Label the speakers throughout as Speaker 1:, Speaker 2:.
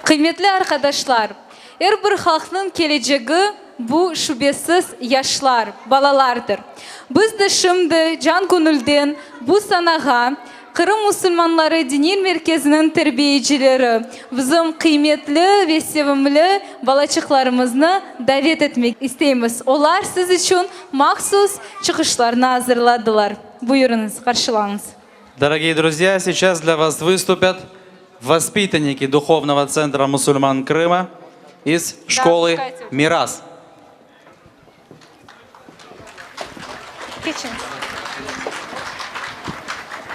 Speaker 1: Kıymetli arkadaşlar, her bir halkın geleceği bu şüphesiz yaşlar, balalardır. Biz de şimdi can gönülden bu sanağa Kırım Müslümanları Dini Merkezi'nin terbiyecileri, bizim kıymetli ve sevimli balaçıklarımızı davet etmek isteyimiz. Onlar siz için mahsus çıkışlarını hazırladılar. Buyurunuz, karşılanız.
Speaker 2: Дорогие друзья, сейчас для вас выступят воспитанники Духовного центра мусульман Крыма из школы «Мирас».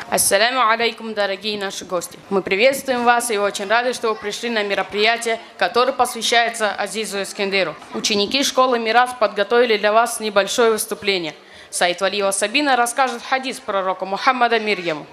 Speaker 3: Ассаляму алейкум, дорогие наши гости. Мы приветствуем вас и очень рады, что вы пришли на мероприятие, которое посвящается Азизу Искендеру. Ученики школы «Мирас» подготовили для вас небольшое выступление. Саид Валиева Сабина расскажет хадис пророка Мухаммада мир ему.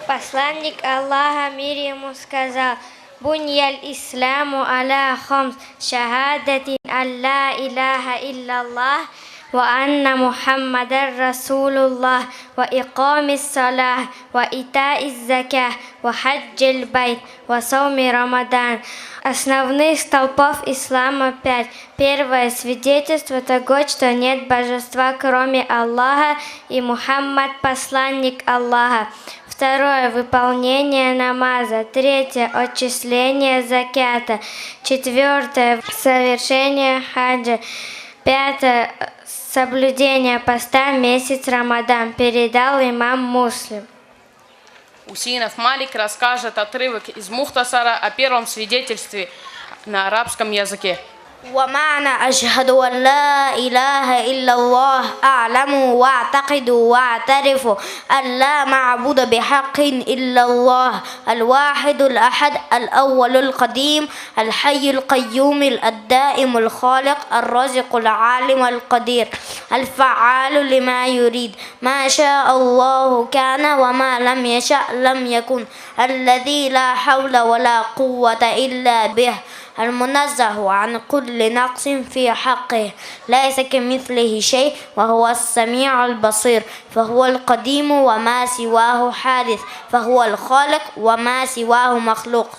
Speaker 4: Посланник Аллаха мир ему сказал: «Буньяль исламу аля хамс шахадатин алла илляха илляллах ва анна Мухаммадар Расулуллах ва икамис салах ва итаиз заках ва хаджил байт ва сауми Рамадан». Основных столпов ислама 5. Первое — свидетельство того, что нет божества, кроме Аллаха, и Мухаммад — посланник Аллаха. Второе — выполнение намаза. Третье — отчисление закята. Четвертое — совершение хаджа. Пятое — соблюдение поста месяц Рамадан. Передал имам Муслим.
Speaker 3: Усинов Малик расскажет отрывок из Мухтасара о первом свидетельстве на арабском языке.
Speaker 4: ومعنى أشهد أن لا إله إلا الله أعلم وأعتقد وأعترف أن لا معبود بحق إلا الله الواحد الأحد الأول القديم الحي القيوم الدائم الخالق الرازق العالم القدير الفعال لما يريد ما شاء الله كان وما لم يشأ لم يكن الذي لا حول ولا قوة إلا به المنزه عن كل نقص في حقه ليس كمثله شيء وهو السميع البصير فهو القديم وما سواه حادث فهو الخالق وما سواه مخلوق.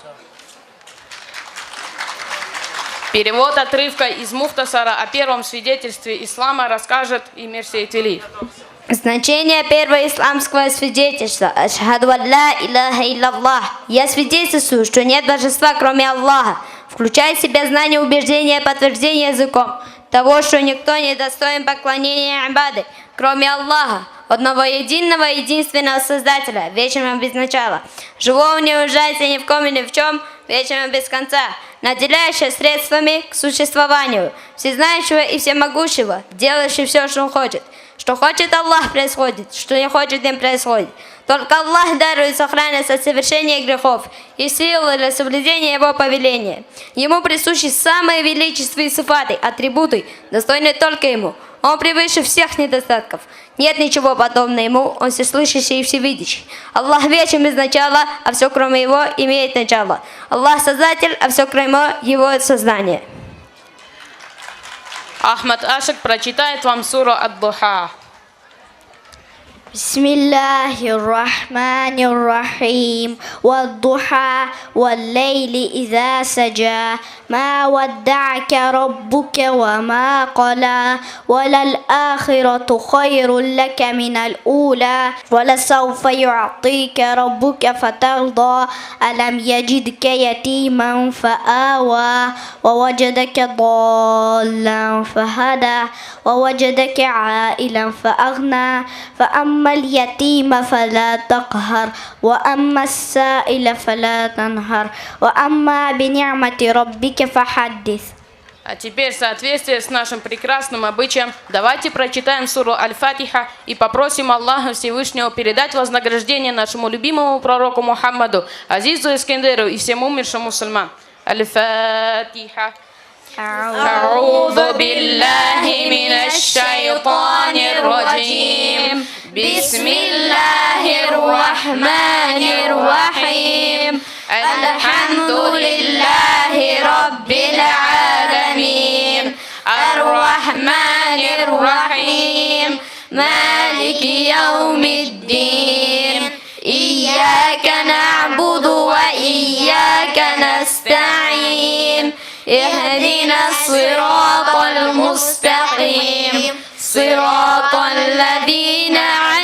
Speaker 3: Перевод отрывка из Мухтасара о первом свидетельстве ислама расскажет Эмир Сейд Велиев.
Speaker 4: Значение первого исламского свидетельства. Ашхаду ан ла илляха илляллах. Я свидетельствую, что нет божества, кроме Аллаха, включая в себя знание, убеждение и подтверждение языком того, что никто не достоин поклонения ибады, кроме Аллаха, одного единого, единственного Создателя, вечного без начала, живого не нуждается ни в ком и ни в чем, вечного без конца, наделяющего средствами к существованию, всезнающего и всемогущего, делающего все, что он хочет. Что хочет Аллах, происходит, что не хочет, не происходит. Только Аллах дарует сохранность от совершения грехов и силы для соблюдения Его повеления. Ему присущи самые величественные сифаты, атрибуты, достойные только Ему. Он превыше всех недостатков. Нет ничего подобного Ему, Он всеслышащий и всевидящий. Аллах вечен без начала, а все кроме Его имеет начало. Аллах Создатель, а все кроме Его создания.
Speaker 3: Ахмад Ашик прочитает вам суру Ад-Духа.
Speaker 4: بسم الله الرحمن الرحيم والضحى والليل إذا سجى ما ودعك ربك وما قلى وللآخرة خير لك من الأولى ولسوف يعطيك ربك فترضى ألم يجدك يتيما فآوى ووجدك ضالا فهدى ووجدك عائلا فأغنى فأما اليتيم فلا تقهر وأما السائل فلا تنهر وأما بنعمة ربك فحدث.
Speaker 3: А теперь, в соответствии с нашим прекрасным обычаем, давайте прочитаем суру Аль-Фатиха и попросим Аллаха Всевышнего передать вознаграждение нашему любимому пророку Мухаммаду, Азизу Искендеру и всем умершим мусульман. Аль-Фатиха. أعوذ بالله من الشيطان الرجيم بسم الله الرحمن الرحيم الحمد لله رب العالمين الرحمن الرحيم مالك يوم الدين إياك نعبد وإياك نستعين
Speaker 4: اهدنا الصراط المستقيم صراط الذين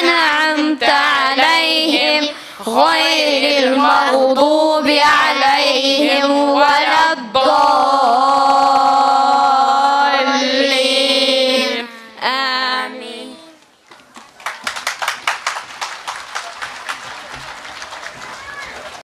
Speaker 4: أنعمت عليهم غير المغضوب